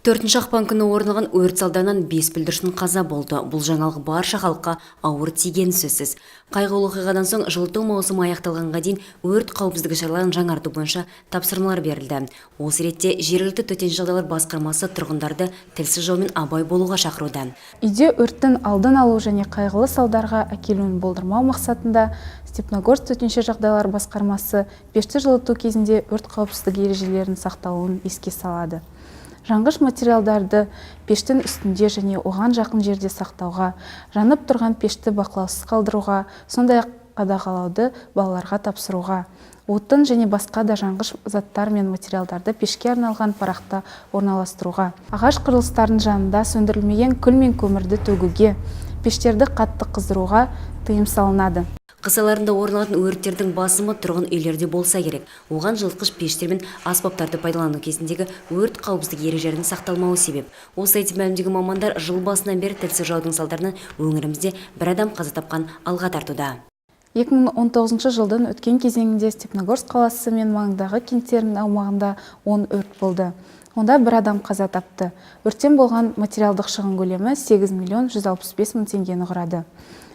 4 ақпан күні орын алған өрт салдарынан 5 бүлдіршін қаза болды. Бұл жаңалық барша халыққа ауыр тигені сөзсіз. Қайғылы оқиғадан соң жылыту маусымы аяқталғанға дейін өрт қауіпсіздігі шараларын жаңарту бойынша тапсырмалар берілді. Осы ретте жергілікті төтенше жағдайлар басқармасы тұрғындарды тілсіз жаумен абай болуға шақыруда. Үйде өрттің алдын алу және қайғылы салдарға әкелуін болдырмау мақсатында Степногорск төтенше жағдайлар басқармасы пешті жылыту кезінде өрт қауіпсіздігі ережелерін сақталуын еске салады. Жанғыш материалдарды пештің үстінде және оған жақын жерде сақтауға, жанып тұрған пешті бақылаусыз қалдыруға, сондай-ақ қадағалауды балаларға тапсыруға, отын және басқа да жанғыш заттар мен материалдарды пешке арналған парақта орналастыруға, ағаш құрылыстардың жанында сөндірілмеген күл мен көмірді төгуге, пештерді қатты қыздыруға тыйым салынады. Қыс айларында орын алатын өрттердің басымы тұрғын үйлерде болса керек. Оған жылытқыш пештер мен аспаптарды пайдалану кезіндегі өрт қауіпсіздік ережелерінің сақталмауы себеп. Осы айтып мәлімдеген мамандар жыл басынан бері тілсіз жаудың салдарынан өңірімізде бір адам қаза тапқан алға тартуда. 2019 жылдың өткен кезеңінде Степногорск қаласы мен маңындағы кенттердің аумағында 10 өрт болды. Онда бір адам қаза тапты. Өрттен болған материалдық шығын көлемі 8 миллион 165 мың теңгені құрады.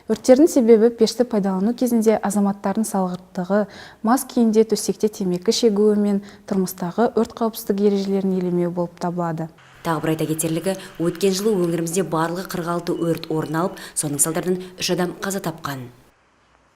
Өрттердің себебі пешті пайдалану кезінде азаматтардың салғырттығы, мас күйінде төсекте темекі шегуі мен тұрмыстағы өрт қауіпсіздігі ережелерін елемеу болып табылады. Тағы бір айта кетерлігі, өткен жылы өңірімізде барлығы 46 өрт орын алып, соның салдарынан 3 адам қаза тапқан.